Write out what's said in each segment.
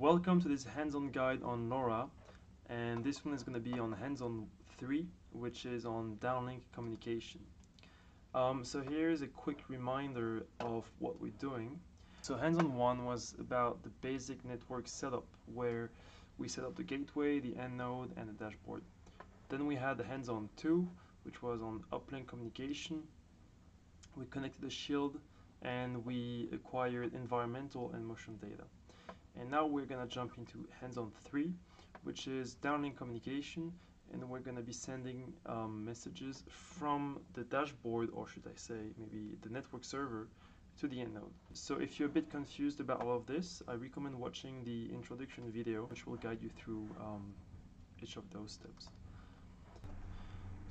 Welcome to this hands-on guide on LoRa, and this one is going to be on hands-on 3, which is on downlink communication. So here's a quick reminder of what we're doing. So hands-on 1 was about the basic network setup, where we set up the gateway, the end node, and the dashboard. Then we had the hands-on 2, which was on uplink communication. We connected the shield, and we acquired environmental and motion data. And now we're going to jump into hands-on 3, which is downlink communication, and we're going to be sending messages from the dashboard, or should I say maybe the network server, to the end node. So if you're a bit confused about all of this, I recommend watching the introduction video, which will guide you through each of those steps.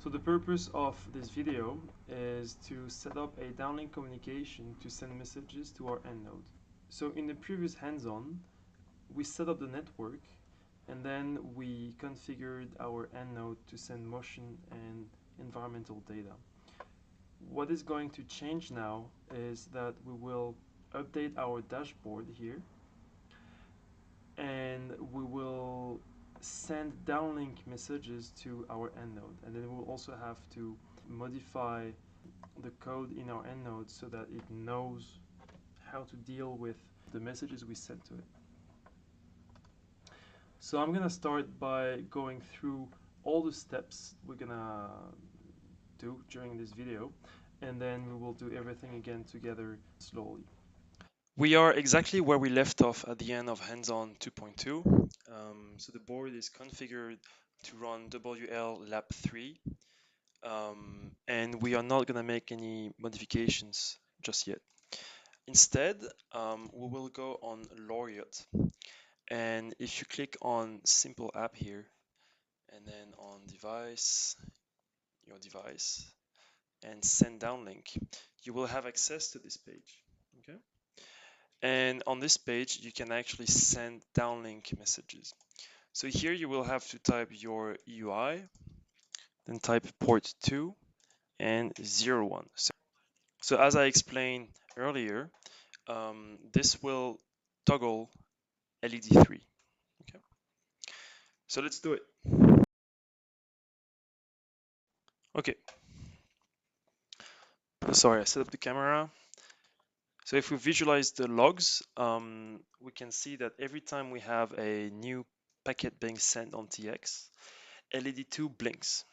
So the purpose of this video is to set up a downlink communication to send messages to our end node. So in the previous hands-on, we set up the network, and then we configured our end node to send motion and environmental data. What is going to change now is that we will update our dashboard here, and we will send downlink messages to our end node, and then we'll also have to modify the code in our end node so that it knows how to deal with the messages we send to it. So I'm gonna start by going through all the steps we're gonna do during this video, and then we will do everything again together slowly. We are exactly where we left off at the end of hands-on 2.2. So the board is configured to run WL lab 3, and we are not gonna make any modifications just yet. Instead, we will go on Laureate. And if you click on simple app here, and then on device, your device, and send downlink, you will have access to this page. Okay. And on this page, you can actually send downlink messages. So here you will have to type your EUI, then type port 2 and 01. So as I explained earlier, this will toggle LED 3. Okay. So let's do it. Okay. Sorry, I set up the camera. So if we visualize the logs, we can see that every time we have a new packet being sent on TX, LED2 blinks.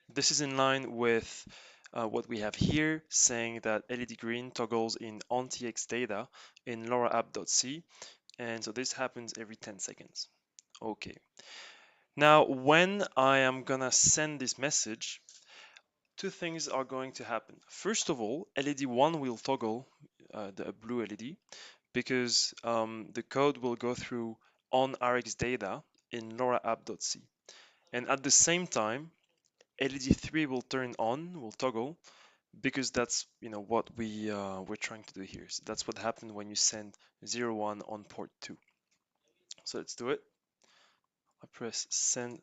This is in line with what we have here, saying that LED green toggles in on TX data in LoRa app.c, and so this happens every 10 seconds. Okay. Now, when I am gonna send this message, two things are going to happen. First of all, LED1 will toggle the blue LED because the code will go through on RX data in LoRa app.c. And at the same time, LED3 will turn on, will toggle, because that's what we're trying to do here. So that's what happened when you send 01 on port 2. So let's do it. I press send.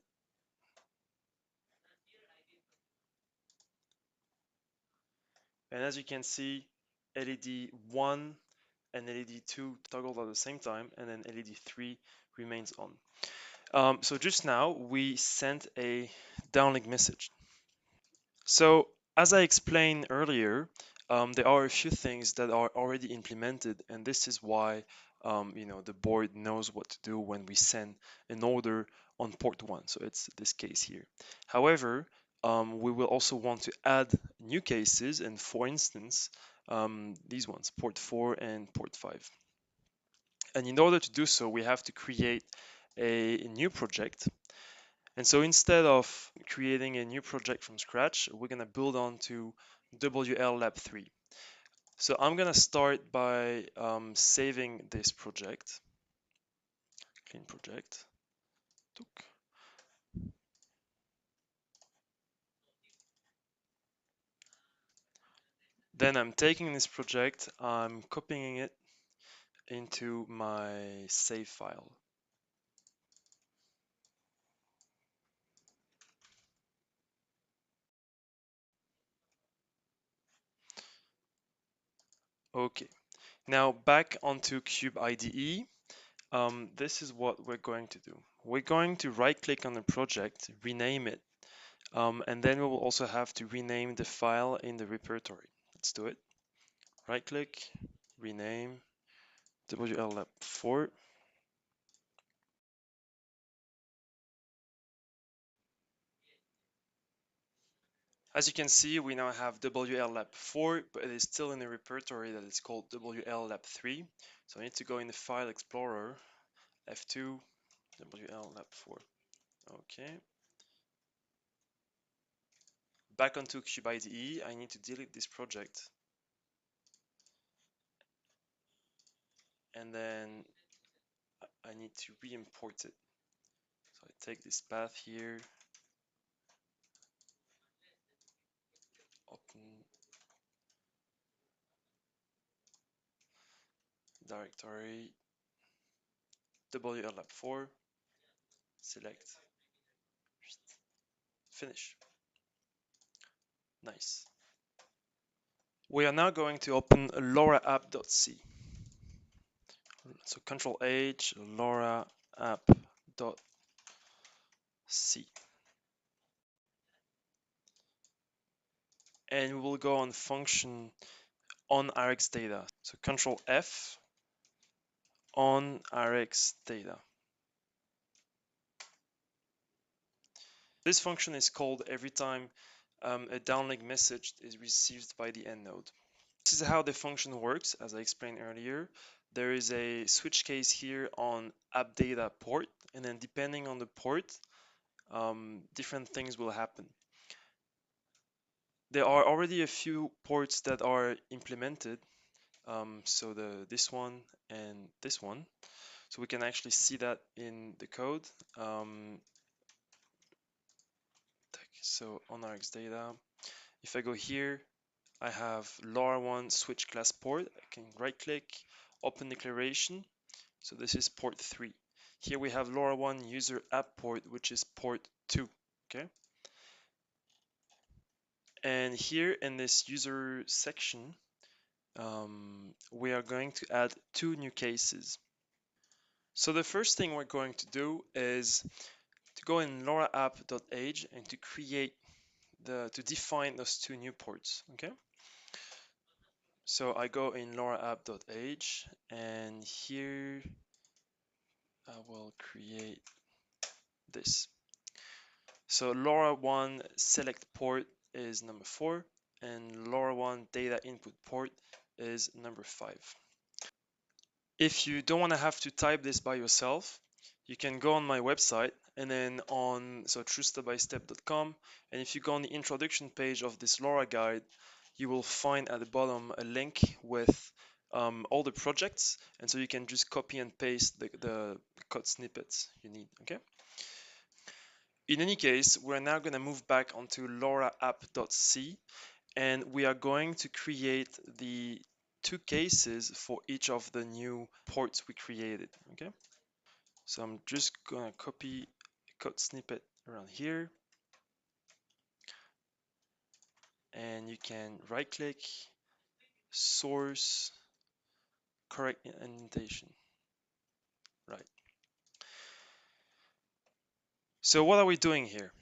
And as you can see, LED 1 and LED 2 toggled at the same time, and then LED 3 remains on. So just now we sent a downlink message. So as I explained earlier, there are a few things that are already implemented, and this is why the board knows what to do when we send an order on port 1. So it's this case here. However, we will also want to add new cases, and for instance, these ones, port 4 and port 5. And in order to do so, we have to create a new project. And so instead of creating a new project from scratch, we're going to build onto WL Lab 3. So I'm going to start by saving this project. Clean project. Then I'm taking this project, I'm copying it into my save file. Okay, now back onto Cube IDE. this is what we're going to do. We're going to right click on the project, rename it, and then we will also have to rename the file in the repertory. Let's do it. Right click, rename, WLAP4. As you can see, we now have WLAP4, but it is still in the repertory that is called WLAP3. So I need to go in the File Explorer, F2, WLAP4. Okay. Back onto Cube IDE, I need to delete this project. And then I need to re-import it. So I take this path here, open directory, WLAP4, select, finish. Nice. We are now going to open LoRa app.c. So Control H, LoRa app.c. And we will go on function on Rx data. So Control F on Rx data. This function is called every time a downlink message is received by the end node. This is how the function works, as I explained earlier. There is a switch case here on app data port, and then depending on the port, different things will happen. There are already a few ports that are implemented, so this one and this one. So we can actually see that in the code. So on Rx data, if I go here, I have LoRa1 switch class port. I can right click, open declaration. So this is port 3. Here we have LoRaWAN user app port, which is port 2. Okay. And here in this user section, we are going to add 2 new cases. So the first thing we're going to do is to go in LoRa app.age and to create to define those 2 new ports. Okay. So I go in LoRa app.age, and here I will create this. So LoRaWAN select port is number 4, and LoRaWAN data input port is number 5. If you don't want to have to type this by yourself, you can go on my website and then on truestepbystep.com, and if you go on the introduction page of this LoRa guide, you will find at the bottom a link with all the projects, and so you can just copy and paste the code snippets you need. Okay. In any case, we're now going to move back onto LoRa app.c, and we are going to create the 2 cases for each of the new ports we created. Okay. So I'm just going to copy a code snippet around here, and you can right click, source, correct indentation. Right. So what are we doing here?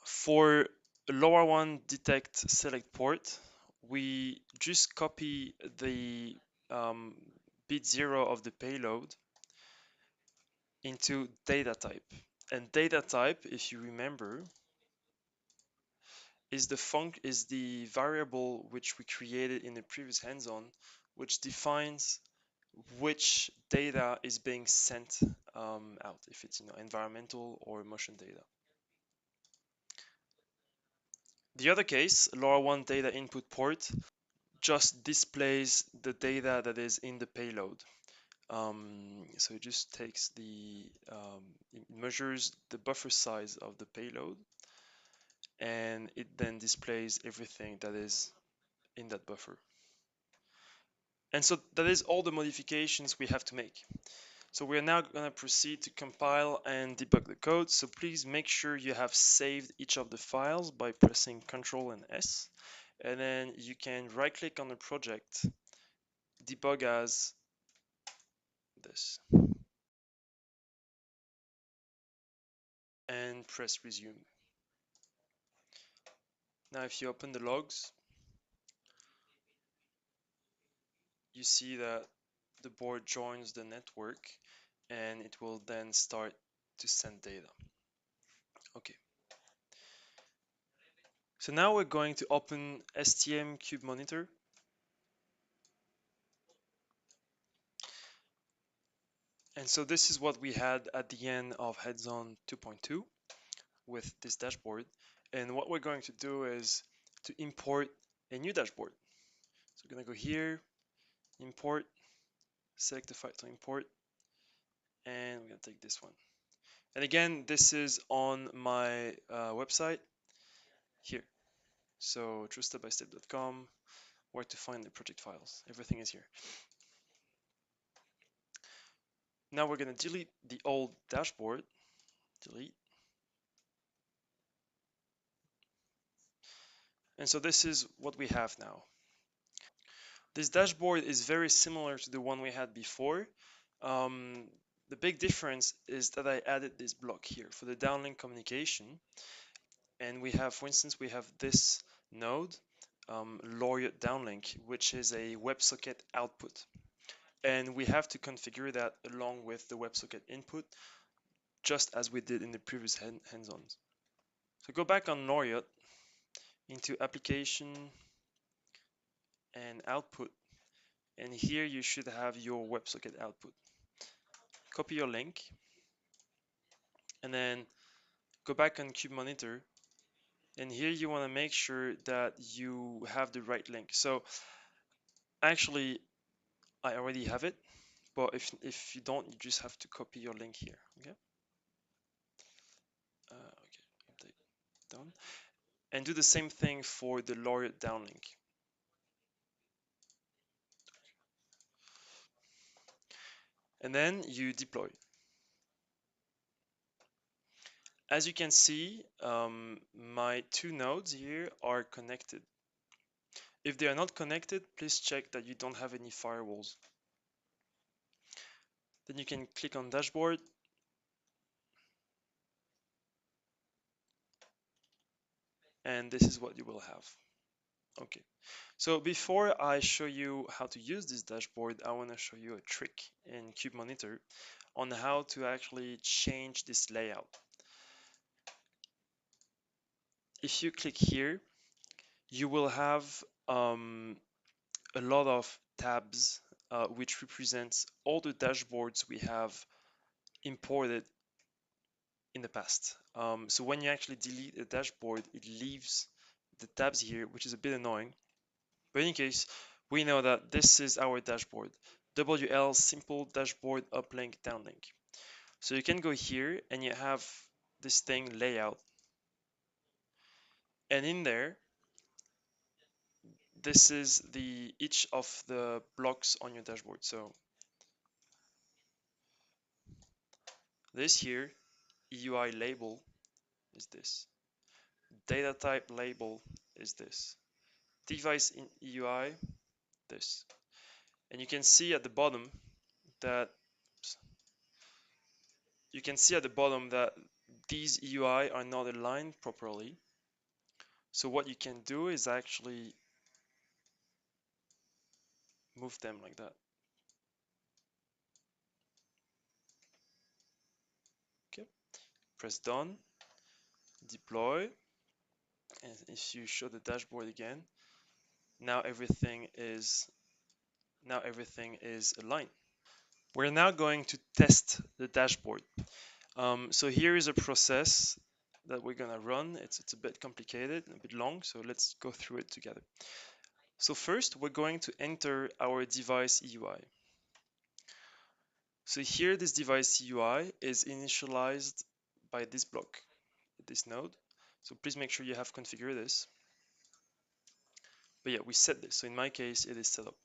For LoRaWAN detect select port, we just copy the bit 0 of the payload into data type. And data type, if you remember, is the variable which we created in the previous hands-on, which defines which data is being sent out, if it's environmental or motion data. The other case, LoRaWAN data input port, just displays the data that is in the payload. So it just takes it measures the buffer size of the payload, and it then displays everything that is in that buffer. And so that is all the modifications we have to make. So we're now going to proceed to compile and debug the code. So please make sure you have saved each of the files by pressing Ctrl and S. And then you can right click on the project, debug as, this, and press resume. Now if you open the logs, you see that the board joins the network and it will then start to send data. Okay. So now we're going to open STM Cube Monitor. And so this is what we had at the end of Heads-On 2.2 with this dashboard. And what we're going to do is to import a new dashboard. So we're going to go here, import, select the file to import, and we're going to take this one. And again, this is on my website here. So truestepbystep.com, where to find the project files. Everything is here. Now we're going to delete the old dashboard. Delete. And so this is what we have now. This dashboard is very similar to the one we had before. The big difference is that I added this block here for the downlink communication. And we have, for instance, we have this node, LoRa downlink, which is a WebSocket output. And we have to configure that along with the WebSocket input, just as we did in the previous hands-ons. So go back on LoRa into application and output. And here you should have your WebSocket output. Copy your link and then go back on Cube Monitor. And here you want to make sure that you have the right link. So actually, I already have it, but if you don't, you just have to copy your link here. Okay. Okay. Update done. And do the same thing for the LoRa downlink. And then you deploy. As you can see, my two nodes here are connected. If they are not connected, please check that you don't have any firewalls. Then you can click on dashboard. And this is what you will have. Okay. So before I show you how to use this dashboard, I want to show you a trick in Cube Monitor on how to actually change this layout. If you click here, you will have a lot of tabs which represents all the dashboards we have imported in the past. So when you actually delete a dashboard, it leaves the tabs here, which is a bit annoying. But in any case, we know that this is our dashboard. WL simple dashboard uplink downlink. So you can go here and you have this thing layout. And in there, this is each of the blocks on your dashboard. So this here, EUI label is this. Data type label is this. Device in EUI, this. And you can see at the bottom that these EUI are not aligned properly. So what you can do is actually move them like that. Okay, press done, deploy, and if you show the dashboard again, now everything is aligned. We're now going to test the dashboard. So here is a process that we're gonna run. It's a bit complicated and a bit long, so let's go through it together. So first, we're going to enter our device EUI. So here, this device EUI is initialized by this block, this node. So please make sure you have configured this. But yeah, we set this. So in my case, it is set up.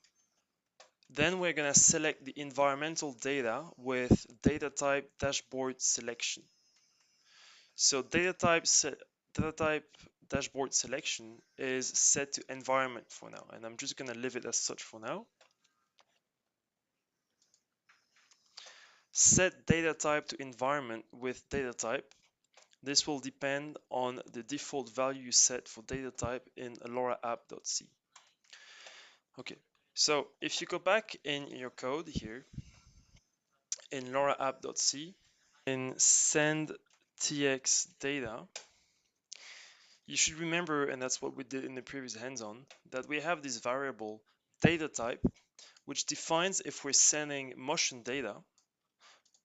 Then we're gonna select the environmental data with data type dashboard selection. So data type dashboard selection is set to environment for now, and I'm just gonna leave it as such for now. set data type to environment with data type. This will depend on the default value you set for data type in LoRa app.c. Okay, so if you go back in your code here in LoRa app.c, in send tx data, you should remember, and that's what we did in the previous hands-on, that we have this variable data type, which defines if we're sending motion data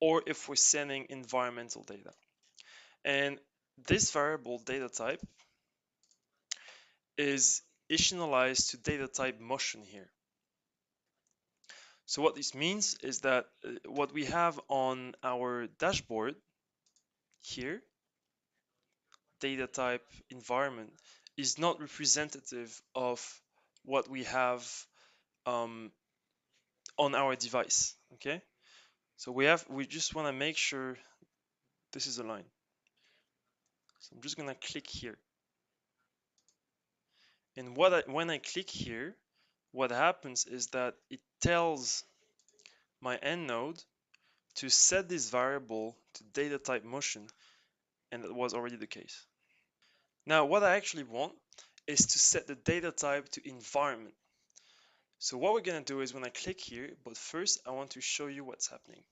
or if we're sending environmental data. And this variable data type is initialized to data type motion here. So what this means is that what we have on our dashboard here, data type environment, is not representative of what we have on our device. Okay, so we just want to make sure this is aligned. So I'm just gonna click here, and when I click here, what happens is that it tells my end node to set this variable to data type motion, and that was already the case. Now what I actually want is to set the data type to environment. So what we're gonna do is when I click here, but first I want to show you what's happening.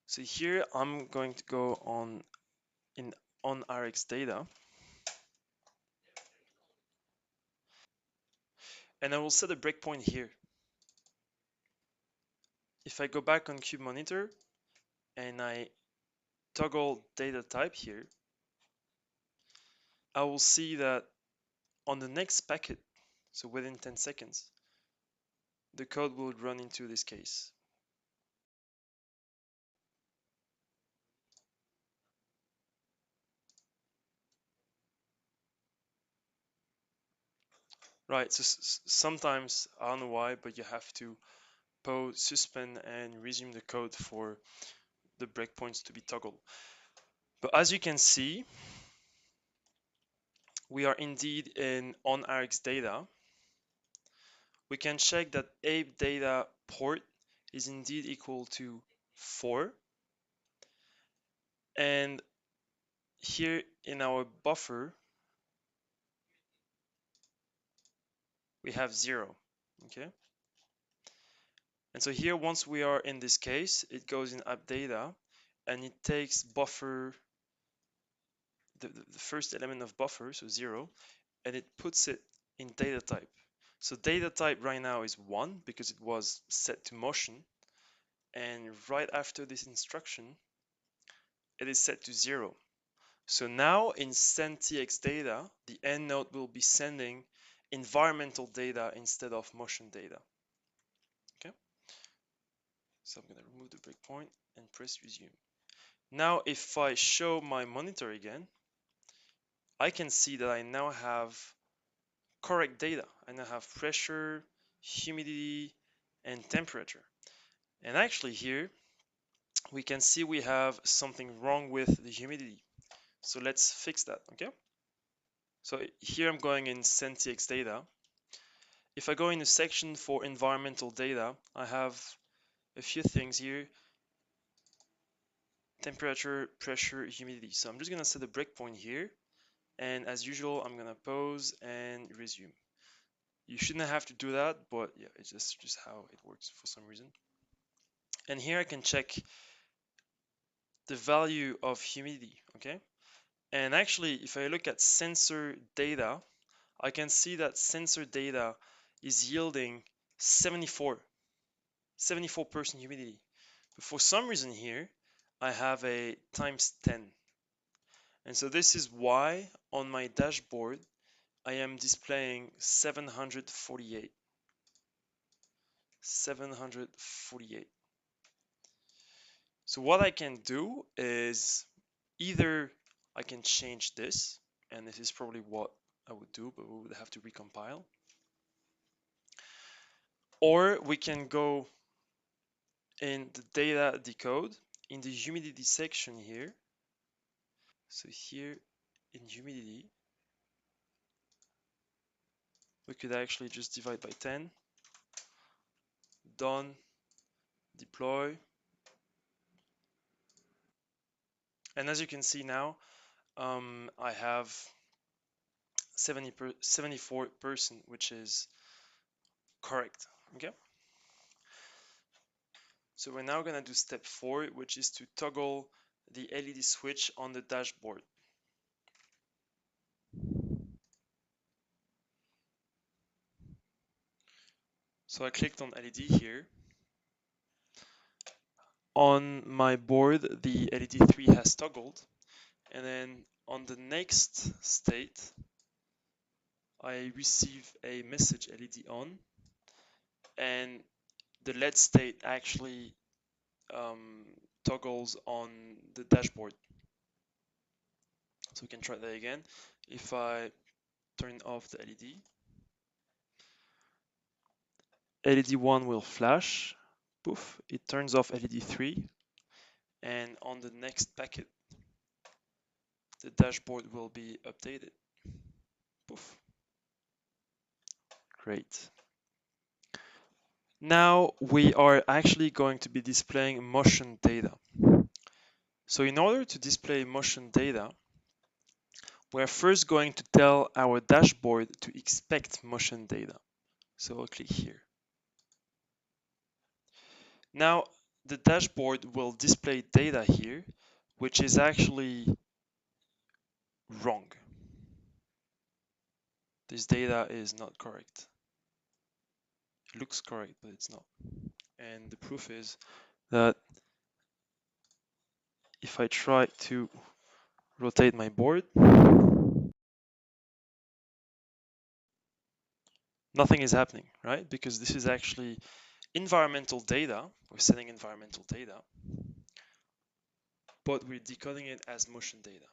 So here I'm going to go on Rx data, and I will set a breakpoint here. If I go back on Cube Monitor and I toggle data type here, I will see that on the next packet, so within 10 seconds, the code will run into this case. Right, so sometimes, I don't know why, but you have to pause, suspend, and resume the code for the breakpoints to be toggled. But as you can see, we are indeed in on Rx data. We can check that ape data port is indeed equal to 4. And here in our buffer, we have 0. Okay. And so here, once we are in this case, it goes in app data and it takes buffer, the first element of buffer, so 0, and it puts it in data type. So data type right now is 1 because it was set to motion. And right after this instruction, it is set to 0. So now in send tx data, the end node will be sending environmental data instead of motion data. Okay. So I'm going to remove the breakpoint and press resume. Now, if I show my monitor again, I can see that I now have correct data. I now have pressure, humidity, and temperature. And actually here, we can see we have something wrong with the humidity. So let's fix that, okay? So here I'm going in send tx data. If I go in the section for environmental data, I have a few things here: temperature, pressure, humidity. So I'm just gonna set a breakpoint here, and as usual, I'm gonna pause and resume. You shouldn't have to do that, but yeah, it's just how it works for some reason. And here I can check the value of humidity, okay? And actually, if I look at sensor data, I can see that sensor data is yielding 74% humidity. But for some reason here, I have a times 10. And so this is why on my dashboard, I am displaying 748. 748. So what I can do is either I can change this, and this is probably what I would do, but we would have to recompile. Or we can go in the data decode in the humidity section here. So here in humidity, we could actually just divide by 10, done, deploy, And as you can see now, I have 74%, which is correct. Okay. So we're now going to do step 4, which is to toggle the LED switch on the dashboard. So I clicked on LED here. On my board, the LED 3 has toggled, and then on the next state, I receive a message LED on, and the LED state actually toggles on the dashboard. So we can try that again. If I turn off the LED, LED 1 will flash, poof, it turns off LED 3, and on the next packet, the dashboard will be updated. Poof. Great. Now we are actually going to be displaying motion data. So in order to display motion data, we're first going to tell our dashboard to expect motion data. So I'll click here. Now the dashboard will display data here, which is actually wrong. This data is not correct. It looks correct, but it's not. And the proof is that if I try to rotate my board, nothing is happening, right? Because this is actually environmental data. We're sending environmental data, but we're decoding it as motion data.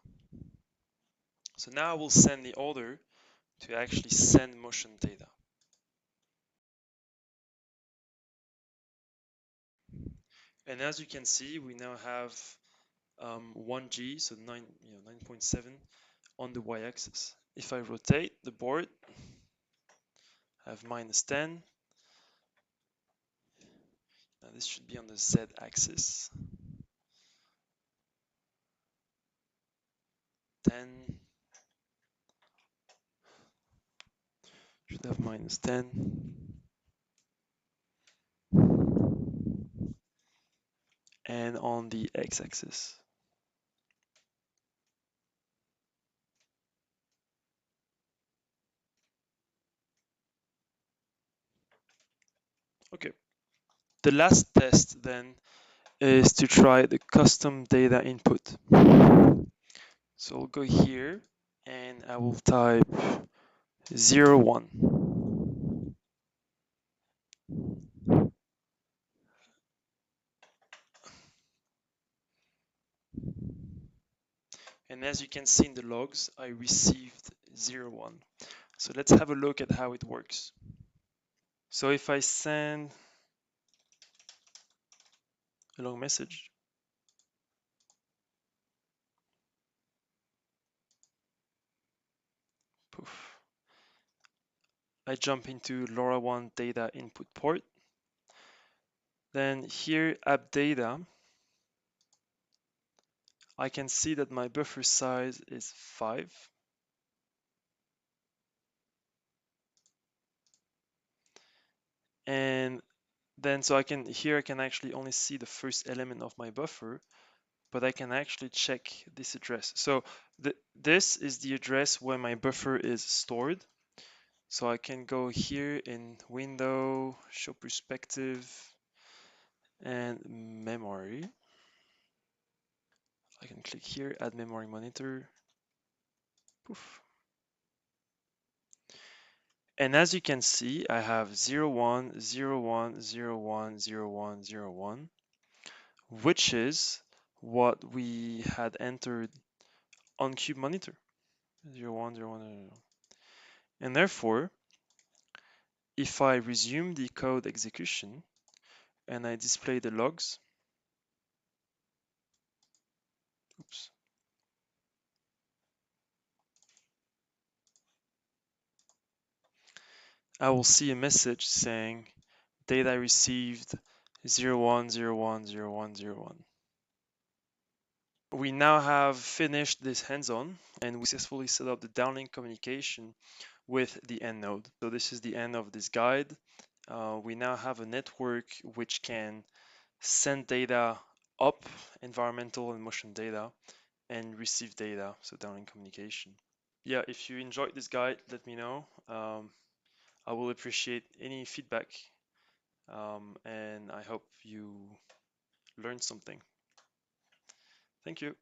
So now we'll send the order to actually send motion data. And as you can see, we now have 1G, so 9.7 on the y-axis. If I rotate the board, I have -10. Now this should be on the z-axis. 10. Should have -10. And on the x-axis. Okay. The last test then is to try the custom data input. So I'll go here and I will type 0, 1. And as you can see in the logs, I received 0, 1. So let's have a look at how it works. So if I send a long message, poof, I jump into LoRaWAN data input port. Then here, app data, I can see that my buffer size is 5. And then so I can actually only see the first element of my buffer, but I can actually check this address. So this is the address where my buffer is stored. So I can go here in window, show perspective, and memory. I can click here, add memory monitor. Poof. And as you can see, I have 0, 1, 0, 1, 0, 1, 0, 1, 0, 1, which is what we had entered on cube monitor. 0, 1, 0, 1, 0, 0. And therefore, if I resume the code execution and I display the logs, oops, I will see a message saying data received 0, 1, 0, 1, 0, 1, 0, 1. We now have finished this hands-on and we successfully set up the downlink communication with the end node. So this is the end of this guide. We now have a network which can send data up, environmental and motion data, and receive data, so downlink communication. Yeah, if you enjoyed this guide, let me know. I will appreciate any feedback, and I hope you learned something. Thank you.